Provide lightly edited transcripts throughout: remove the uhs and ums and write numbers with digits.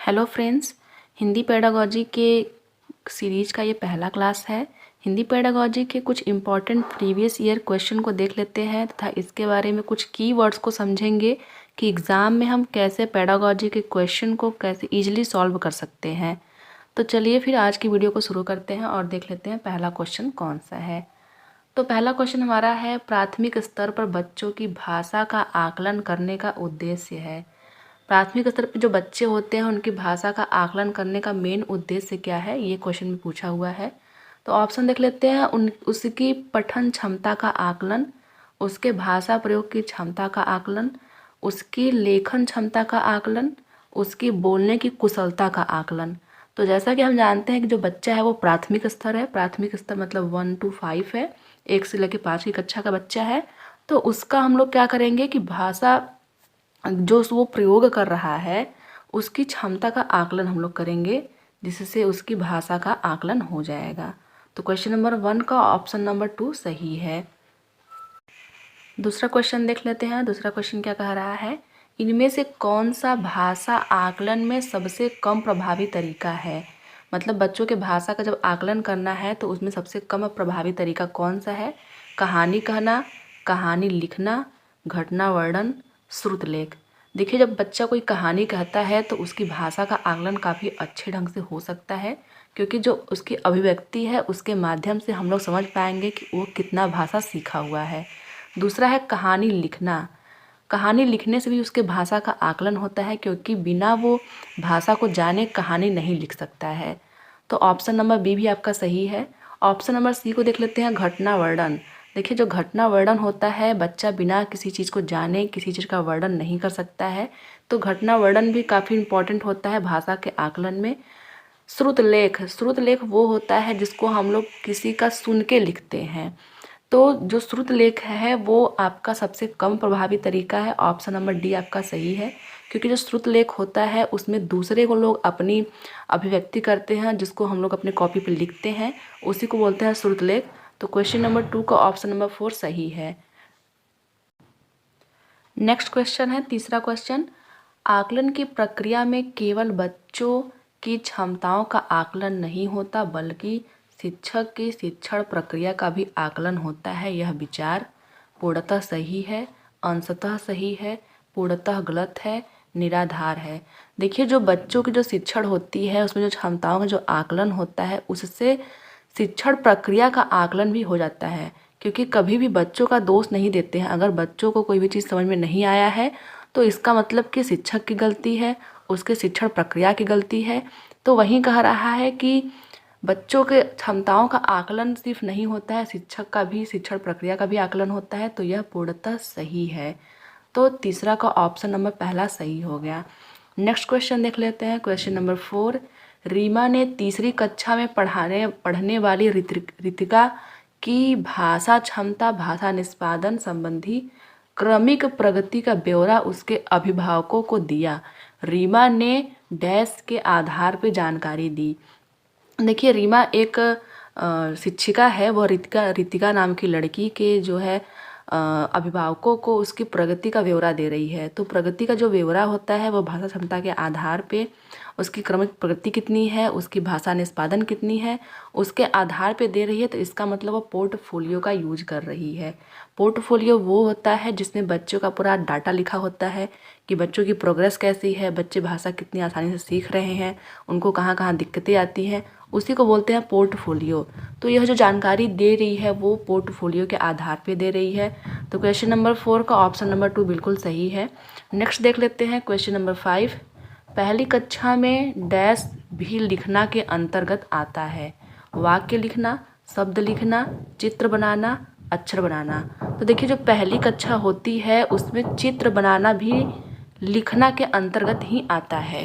Hello friends, Hindi pedagogy के series का ये पहला क्लास है। हिंदी पेडागॉजी के कुछ इम्पॉर्टेंट प्रीवियस ईयर क्वेश्चन को देख लेते हैं तथा इसके बारे में कुछ कीवर्ड्स को समझेंगे कि एग्ज़ाम में हम कैसे पेडागॉजी के क्वेश्चन को कैसे इजीली सॉल्व कर सकते हैं। तो चलिए फिर आज की वीडियो को शुरू करते हैं और देख लेते हैं पहला क्वेश्चन कौन सा है। तो पहला क्वेश्चन हमारा है, प्राथमिक स्तर पर बच्चों की भाषा का आकलन करने का उद्देश्य है। प्राथमिक स्तर पे जो बच्चे होते हैं उनकी भाषा का आकलन करने का मेन उद्देश्य क्या है, ये क्वेश्चन में पूछा हुआ है। तो ऑप्शन देख लेते हैं। उसकी पठन क्षमता का आकलन, उसके भाषा प्रयोग की क्षमता का आकलन, उसकी लेखन क्षमता का आकलन, उसकी बोलने की कुशलता का आकलन। तो जैसा कि हम जानते हैं कि जो बच्चा है वो प्राथमिक स्तर है। प्राथमिक स्तर मतलब 1 to 5 है, 1 से लेकर 5 की कक्षा का बच्चा है। तो उसका हम लोग क्या करेंगे कि भाषा जो वो प्रयोग कर रहा है उसकी क्षमता का आकलन हम लोग करेंगे, जिससे उसकी भाषा का आकलन हो जाएगा। तो क्वेश्चन नंबर 1 का ऑप्शन नंबर 2 सही है। दूसरा क्वेश्चन देख लेते हैं। दूसरा क्वेश्चन क्या कह रहा है, इनमें से कौन सा भाषा आकलन में सबसे कम प्रभावी तरीका है। मतलब बच्चों के भाषा का जब आकलन करना है तो उसमें सबसे कम प्रभावी तरीका कौन सा है। कहानी कहना, कहानी लिखना, घटना वर्णन, श्रुतलेख। देखिए, जब बच्चा कोई कहानी कहता है तो उसकी भाषा का आकलन काफ़ी अच्छे ढंग से हो सकता है, क्योंकि जो उसकी अभिव्यक्ति है उसके माध्यम से हम लोग समझ पाएंगे कि वो कितना भाषा सीखा हुआ है। दूसरा है कहानी लिखना। कहानी लिखने से भी उसके भाषा का आकलन होता है, क्योंकि बिना वो भाषा को जाने कहानी नहीं लिख सकता है। तो ऑप्शन नंबर बी भी आपका सही है। ऑप्शन नंबर सी को देख लेते हैं, घटना वर्णन। देखिए, जो घटना वर्णन होता है, बच्चा बिना किसी चीज़ को जाने किसी चीज़ का वर्णन नहीं कर सकता है, तो घटना वर्णन भी काफ़ी इम्पोर्टेंट होता है भाषा के आकलन में। श्रुतलेख, श्रुतलेख वो होता है जिसको हम लोग किसी का सुन के लिखते हैं। तो जो श्रुतलेख है वो आपका सबसे कम प्रभावी तरीका है। ऑप्शन नंबर डी आपका सही है, क्योंकि जो श्रुतलेख होता है उसमें दूसरे को लोग अपनी अभिव्यक्ति करते हैं, जिसको हम लोग अपने कॉपी पे लिखते हैं, उसी को बोलते हैं श्रुतलेख। तो क्वेश्चन नंबर 2 का ऑप्शन नंबर 4 सही है। नेक्स्ट क्वेश्चन है, तीसरा क्वेश्चन, आकलन की प्रक्रिया में केवल बच्चों की क्षमताओं का आकलन नहीं होता, बल्कि शिक्षक की शिक्षण प्रक्रिया का भी आकलन होता है। यह विचार पूर्णतः सही है, अंशतः सही है, पूर्णतः गलत है, निराधार है। देखिए, जो बच्चों की जो शिक्षण होती है उसमें जो क्षमताओं का जो आकलन होता है उससे शिक्षण प्रक्रिया का आकलन भी हो जाता है, क्योंकि कभी भी बच्चों का दोष नहीं देते हैं। अगर बच्चों को कोई भी चीज़ समझ में नहीं आया है तो इसका मतलब कि शिक्षक की गलती है, उसके शिक्षण प्रक्रिया की गलती है। तो वहीं कह रहा है कि बच्चों के क्षमताओं का आकलन सिर्फ नहीं होता है, शिक्षक का भी शिक्षण प्रक्रिया का भी आकलन होता है। तो यह पूर्णतः सही है। तो तीसरा का ऑप्शन नंबर पहला सही हो गया। नेक्स्ट क्वेश्चन देख लेते हैं। क्वेश्चन नंबर 4, रीमा ने तीसरी कक्षा में पढ़ने वाली रितिका की भाषा क्षमता, भाषा निष्पादन संबंधी क्रमिक प्रगति का ब्यौरा उसके अभिभावकों को दिया। रीमा ने डैश के आधार पर जानकारी दी। देखिए, रीमा एक शिक्षिका है, वह रितिका नाम की लड़की के जो है अभिभावकों को उसकी प्रगति का ब्यौरा दे रही है। तो प्रगति का जो ब्यौरा होता है वो भाषा क्षमता के आधार पे उसकी क्रमिक प्रगति कितनी है, उसकी भाषा निष्पादन कितनी है, उसके आधार पे दे रही है। तो इसका मतलब वो पोर्टफोलियो का यूज कर रही है। पोर्टफोलियो वो होता है जिसमें बच्चों का पूरा डाटा लिखा होता है कि बच्चों की प्रोग्रेस कैसी है, बच्चे भाषा कितनी आसानी से सीख रहे हैं, उनको कहाँ कहाँ दिक्कतें आती हैं, उसी को बोलते हैं पोर्टफोलियो। तो यह जो जानकारी दे रही है वो पोर्टफोलियो के आधार पे दे रही है। तो क्वेश्चन नंबर 4 का ऑप्शन नंबर 2 बिल्कुल सही है। नेक्स्ट देख लेते हैं क्वेश्चन नंबर 5, पहली कक्षा में डैश भी लिखना के अंतर्गत आता है। वाक्य लिखना, शब्द लिखना, चित्र बनाना, अक्षर बनाना। तो देखिए, जो पहली कक्षा होती है उसमें चित्र बनाना भी लिखना के अंतर्गत ही आता है,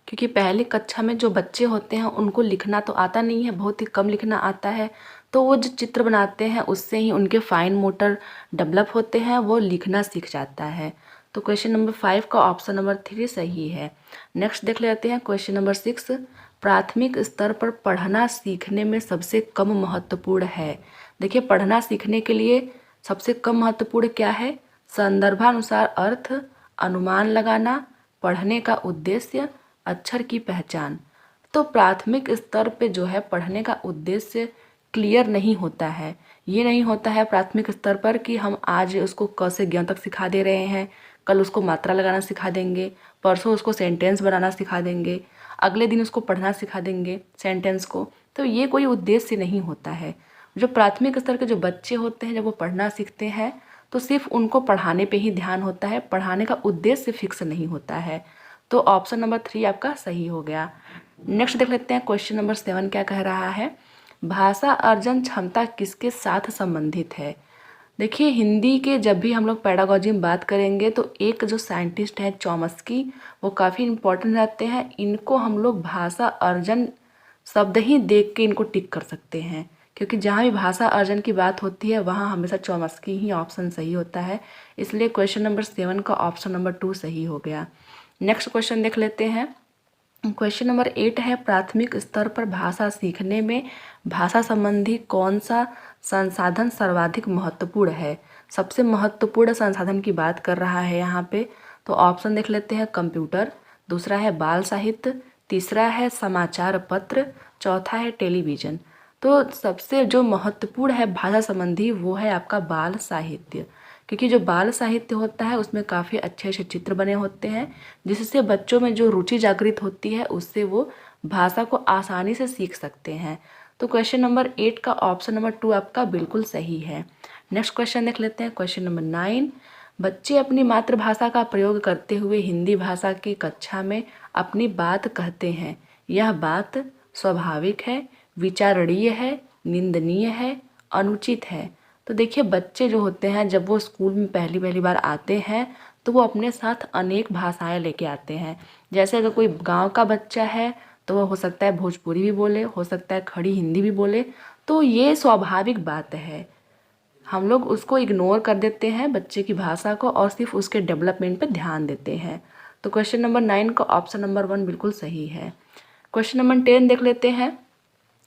क्योंकि पहली कक्षा में जो बच्चे होते हैं उनको लिखना तो आता नहीं है, बहुत ही कम लिखना आता है। तो वो जो चित्र बनाते हैं उससे ही उनके फाइन मोटर डेवलप होते हैं, वो लिखना सीख जाता है। तो क्वेश्चन नंबर 5 का ऑप्शन नंबर 3 सही है। नेक्स्ट देख लेते हैं क्वेश्चन नंबर 6, प्राथमिक स्तर पर पढ़ना सीखने में सबसे कम महत्वपूर्ण है। देखिए, पढ़ना सीखने के लिए सबसे कम महत्वपूर्ण क्या है, संदर्भानुसार अर्थ, अनुमान लगाना, पढ़ने का उद्देश्य, अक्षर की पहचान। तो प्राथमिक स्तर पे जो है पढ़ने का उद्देश्य क्लियर नहीं होता है। ये नहीं होता है प्राथमिक स्तर पर कि हम आज उसको क से ज्ञ तक सिखा दे रहे हैं, कल उसको मात्रा लगाना सिखा देंगे, परसों उसको सेंटेंस बनाना सिखा देंगे, अगले दिन उसको पढ़ना सिखा देंगे सेंटेंस को। तो ये कोई उद्देश्य नहीं होता है। जो प्राथमिक स्तर के जो बच्चे होते हैं जब वो पढ़ना सीखते हैं तो सिर्फ उनको पढ़ाने पे ही ध्यान होता है, पढ़ाने का उद्देश्य फिक्स नहीं होता है। तो ऑप्शन नंबर 3 आपका सही हो गया। नेक्स्ट देख लेते हैं क्वेश्चन नंबर 7 क्या कह रहा है। भाषा अर्जन क्षमता किसके साथ संबंधित है। देखिए हिंदी के जब भी हम लोग पैडागोजी में बात करेंगे तो एक जो साइंटिस्ट है चॉम्स्की, वो काफ़ी इम्पोर्टेंट रहते हैं। इनको हम लोग भाषा अर्जन शब्द ही देख के इनको टिक कर सकते हैं, क्योंकि जहाँ भी भाषा अर्जन की बात होती है वहाँ हमेशा चॉम्स्की ही ऑप्शन सही होता है। इसलिए क्वेश्चन नंबर 7 का ऑप्शन नंबर 2 सही हो गया। नेक्स्ट क्वेश्चन देख लेते हैं। क्वेश्चन नंबर 8 है, प्राथमिक स्तर पर भाषा सीखने में भाषा संबंधी कौन सा संसाधन सर्वाधिक महत्वपूर्ण है। सबसे महत्वपूर्ण संसाधन की बात कर रहा है यहाँ पे। तो ऑप्शन देख लेते हैं, कंप्यूटर, दूसरा है बाल साहित्य, तीसरा है समाचार पत्र, चौथा है टेलीविज़न। तो सबसे जो महत्वपूर्ण है भाषा संबंधी वो है आपका बाल साहित्य, क्योंकि जो बाल साहित्य होता है उसमें काफ़ी अच्छे अच्छे चित्र बने होते हैं, जिससे बच्चों में जो रुचि जागृत होती है उससे वो भाषा को आसानी से सीख सकते हैं। तो क्वेश्चन नंबर 8 का ऑप्शन नंबर 2 आपका बिल्कुल सही है। नेक्स्ट क्वेश्चन देख लेते हैं, क्वेश्चन नंबर 9। बच्चे अपनी मातृभाषा का प्रयोग करते हुए हिंदी भाषा की कक्षा में अपनी बात कहते हैं। यह बात स्वाभाविक है, विचारणीय है, निंदनीय है, अनुचित है। तो देखिए बच्चे जो होते हैं जब वो स्कूल में पहली पहली बार आते हैं तो वो अपने साथ अनेक भाषाएं लेके आते हैं। जैसे अगर कोई गांव का बच्चा है तो वो हो सकता है भोजपुरी भी बोले, हो सकता है खड़ी हिंदी भी बोले। तो ये स्वाभाविक बात है, हम लोग उसको इग्नोर कर देते हैं बच्चे की भाषा को और सिर्फ उसके डेवलपमेंट पे ध्यान देते हैं। तो क्वेश्चन नंबर 9 का ऑप्शन नंबर 1 बिल्कुल सही है। क्वेश्चन नंबर 10 देख लेते हैं।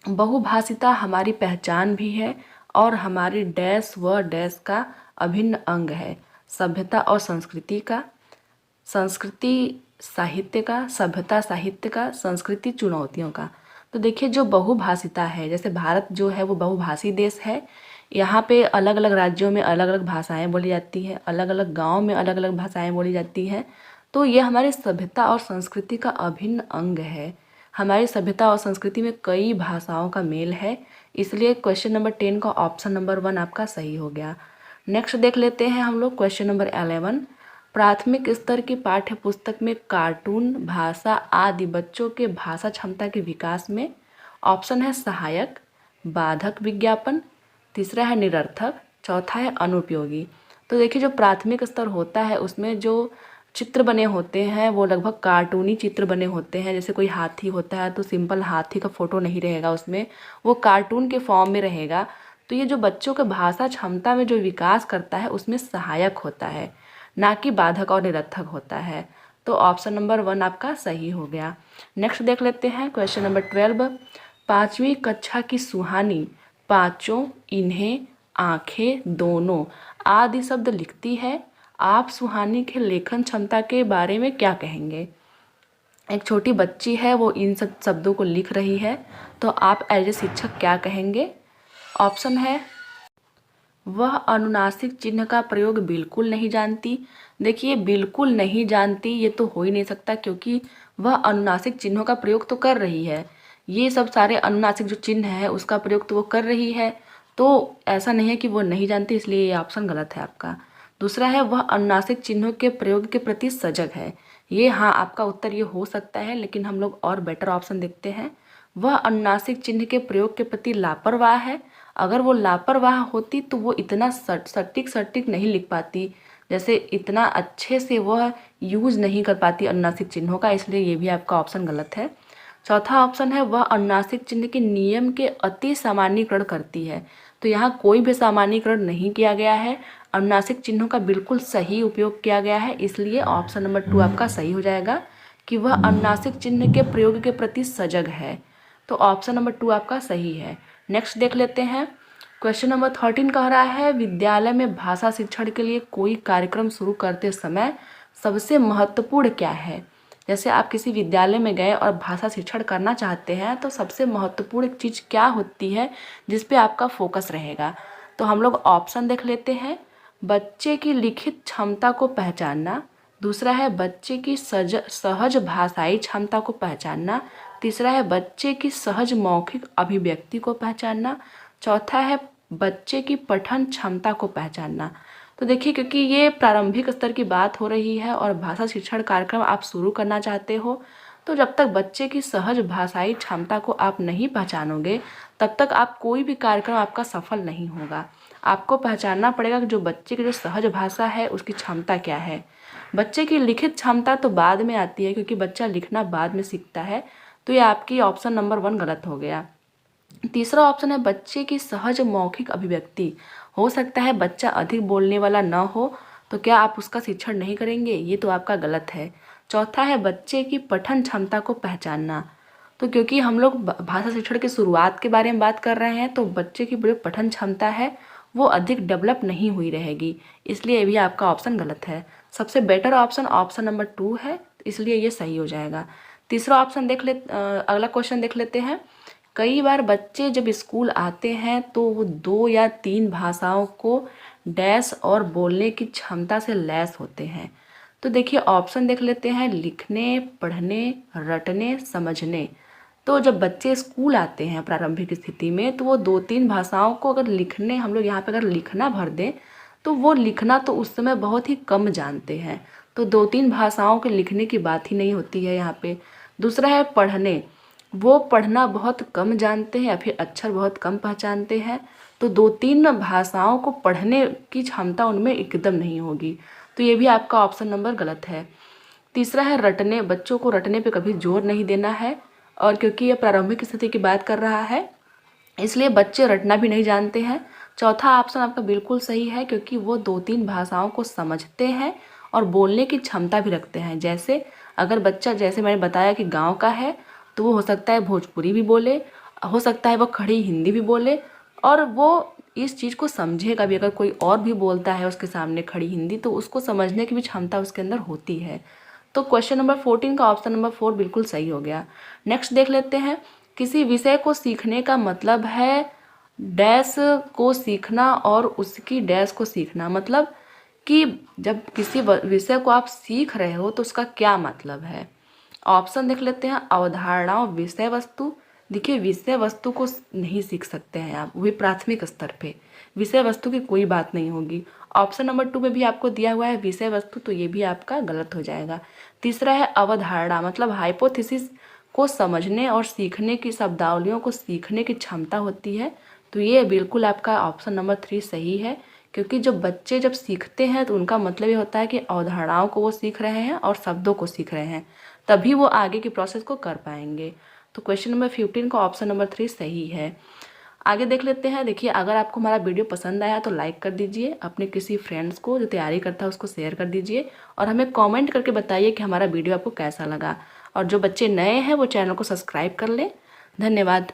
बहुभाषिता हमारी पहचान भी है और हमारी डैश व डैश का अभिन्न अंग है। सभ्यता और संस्कृति का, संस्कृति साहित्य का, सभ्यता साहित्य का, संस्कृति चुनौतियों का। तो देखिए जो बहुभाषिता है, जैसे भारत जो है वो बहुभाषी देश है। यहाँ पे अलग अलग राज्यों में अलग अलग भाषाएं बोली जाती हैं, अलग अलग गांव में अलग अलग भाषाएं बोली जाती हैं। तो ये हमारी सभ्यता और संस्कृति का अभिन्न अंग है। हमारी सभ्यता और संस्कृति में कई भाषाओं का मेल है, इसलिए क्वेश्चन नंबर 10 का ऑप्शन नंबर 1 आपका सही हो गया। नेक्स्ट देख लेते हैं हम लोग क्वेश्चन नंबर 11। प्राथमिक स्तर की पाठ्य पुस्तक में कार्टून, भाषा आदि बच्चों के भाषा क्षमता के विकास में ऑप्शन है सहायक, बाधक विज्ञापन, तीसरा है निरर्थक, चौथा है अनुपयोगी। तो देखिए जो प्राथमिक स्तर होता है उसमें जो चित्र बने होते हैं वो लगभग कार्टूनी चित्र बने होते हैं। जैसे कोई हाथी होता है तो सिंपल हाथी का फोटो नहीं रहेगा उसमें, वो कार्टून के फॉर्म में रहेगा। तो ये जो बच्चों के भाषा क्षमता में जो विकास करता है उसमें सहायक होता है, ना कि बाधक और निरर्थक होता है। तो ऑप्शन नंबर 1 आपका सही हो गया। नेक्स्ट देख लेते हैं क्वेश्चन नंबर 12। 5वीं कक्षा की सुहानी पाँचों, इन्हें, आंखें, दोनों आदि शब्द लिखती है। आप सुहानी के लेखन क्षमता के बारे में क्या कहेंगे। एक छोटी बच्ची है वो इन सब शब्दों को लिख रही है, तो आप एज ए शिक्षक क्या कहेंगे। ऑप्शन है, वह अनुनासिक चिन्ह का प्रयोग बिल्कुल नहीं जानती। देखिए बिल्कुल नहीं जानती ये तो हो ही नहीं सकता, क्योंकि वह अनुनासिक चिन्हों का प्रयोग तो कर रही है। ये सब सारे अनुनासिक जो चिन्ह है उसका प्रयोग तो वो कर रही है, तो ऐसा नहीं है कि वो नहीं जानती, इसलिए ये ऑप्शन गलत है आपका। दूसरा है, वह अनुनासिक चिन्हों के प्रयोग के प्रति सजग है। ये हाँ आपका उत्तर ये हो सकता है, लेकिन हम लोग और बेटर ऑप्शन देखते हैं। वह अनुनासिक चिन्ह के प्रयोग के प्रति लापरवाह है। अगर वो लापरवाह होती तो वो इतना सटीक नहीं लिख पाती, जैसे इतना अच्छे से वह यूज़ नहीं कर पाती अनुनासिक चिन्हों का, इसलिए ये भी आपका ऑप्शन गलत है। चौथा ऑप्शन है, वह अनुनासिक चिन्ह के नियम के अति सामान्यीकरण करती है। तो यहाँ कोई भी सामान्यीकरण नहीं किया गया है, अनुनासिक चिन्हों का बिल्कुल सही उपयोग किया गया है, इसलिए ऑप्शन नंबर 2 आपका सही हो जाएगा कि वह अनुनासिक चिन्ह के प्रयोग के प्रति सजग है। तो ऑप्शन नंबर 2 आपका सही है। नेक्स्ट देख लेते हैं क्वेश्चन नंबर 13 कह रहा है, विद्यालय में भाषा शिक्षण के लिए कोई कार्यक्रम शुरू करते समय सबसे महत्वपूर्ण क्या है। जैसे आप किसी विद्यालय में गए और भाषा शिक्षण करना चाहते हैं तो सबसे महत्वपूर्ण चीज़ क्या होती है जिस पे आपका फोकस रहेगा। तो हम लोग ऑप्शन देख लेते हैं। बच्चे की लिखित क्षमता को पहचानना, दूसरा है बच्चे की सहज भाषाई क्षमता को पहचानना, तीसरा है बच्चे की सहज मौखिक अभिव्यक्ति को पहचानना, चौथा है बच्चे की पठन क्षमता को पहचानना। तो देखिए, क्योंकि ये प्रारंभिक स्तर की बात हो रही है और भाषा शिक्षण कार्यक्रम आप शुरू करना चाहते हो, तो जब तक बच्चे की सहज भाषाई क्षमता को आप नहीं पहचानोगे तब तक आप कोई भी कार्यक्रम आपका सफल नहीं होगा। आपको पहचानना पड़ेगा कि जो बच्चे की जो सहज भाषा है उसकी क्षमता क्या है। बच्चे की लिखित क्षमता तो बाद में आती है, क्योंकि बच्चा लिखना बाद में सीखता है। तो ये आपकी ऑप्शन नंबर 1 गलत हो गया। तीसरा ऑप्शन है बच्चे की सहज मौखिक अभिव्यक्ति। हो सकता है बच्चा अधिक बोलने वाला न हो, तो क्या आप उसका शिक्षण नहीं करेंगे? ये तो आपका गलत है। चौथा है बच्चे की पठन क्षमता को पहचानना। तो क्योंकि हम लोग भाषा शिक्षण की शुरुआत के बारे में बात कर रहे हैं, तो बच्चे की जो पठन क्षमता है वो अधिक डेवलप नहीं हुई रहेगी, इसलिए ये भी आपका ऑप्शन गलत है। सबसे बेटर ऑप्शन ऑप्शन नंबर 2 है, इसलिए ये सही हो जाएगा। तीसरा ऑप्शन अगला क्वेश्चन देख लेते हैं। कई बार बच्चे जब स्कूल आते हैं तो वो 2 या 3 भाषाओं को डैश और बोलने की क्षमता से लैस होते हैं। तो देखिए, ऑप्शन देख लेते हैं। लिखने, पढ़ने, रटने, समझने। तो जब बच्चे स्कूल आते हैं प्रारंभिक स्थिति में, तो वो 2-3 भाषाओं को अगर लिखने, हम लोग यहाँ पे अगर लिखना भर दें तो वो लिखना तो उस समय बहुत ही कम जानते हैं। तो 2-3 भाषाओं के लिखने की बात ही नहीं होती है यहाँ पे। दूसरा है पढ़ने, वो पढ़ना बहुत कम जानते हैं या फिर अक्षर बहुत कम पहचानते हैं। तो 2-3 भाषाओं को पढ़ने की क्षमता उनमें एकदम नहीं होगी। तो ये भी आपका ऑप्शन नंबर गलत है। तीसरा है रटने, बच्चों को रटने पे कभी जोर नहीं देना है, और क्योंकि ये प्रारंभिक स्थिति की बात कर रहा है इसलिए बच्चे रटना भी नहीं जानते हैं। चौथा ऑप्शन आपका बिल्कुल सही है, क्योंकि वो 2-3 भाषाओं को समझते हैं और बोलने की क्षमता भी रखते हैं। जैसे अगर बच्चा, जैसे मैंने बताया कि गांव का है, तो वो हो सकता है भोजपुरी भी बोले, हो सकता है वो खड़ी हिंदी भी बोले, और वो इस चीज़ को समझेगा भी। अगर कोई और भी बोलता है उसके सामने खड़ी हिंदी, तो उसको समझने की भी क्षमता उसके अंदर होती है। तो क्वेश्चन नंबर 14 का ऑप्शन नंबर 4 बिल्कुल सही हो गया। नेक्स्ट देख लेते हैं। किसी विषय को सीखने का मतलब है डैश को सीखना और उसकी डैश को सीखना। मतलब कि जब किसी विषय को आप सीख रहे हो तो उसका क्या मतलब है। ऑप्शन देख लेते हैं। अवधारणाओं, विषय वस्तु। देखिए, विषय वस्तु को नहीं सीख सकते हैं आप, वही प्राथमिक स्तर पे विषय वस्तु की कोई बात नहीं होगी। ऑप्शन नंबर 2 में भी आपको दिया हुआ है विषय वस्तु, तो ये भी आपका गलत हो जाएगा। तीसरा है अवधारणा, मतलब हाइपोथेसिस को समझने और सीखने की, शब्दावलियों को सीखने की क्षमता होती है। तो ये बिल्कुल आपका ऑप्शन नंबर 3 सही है, क्योंकि जब बच्चे जब सीखते हैं तो उनका मतलब ये होता है कि अवधारणाओं को वो सीख रहे हैं और शब्दों को सीख रहे हैं, तभी वो आगे की प्रोसेस को कर पाएंगे। तो क्वेश्चन नंबर 15 का ऑप्शन नंबर 3 सही है। आगे देख लेते हैं। देखिए, अगर आपको हमारा वीडियो पसंद आया तो लाइक कर दीजिए, अपने किसी फ्रेंड्स को जो तैयारी करता है उसको शेयर कर दीजिए, और हमें कमेंट करके बताइए कि हमारा वीडियो आपको कैसा लगा। और जो बच्चे नए हैं वो चैनल को सब्सक्राइब कर लें। धन्यवाद।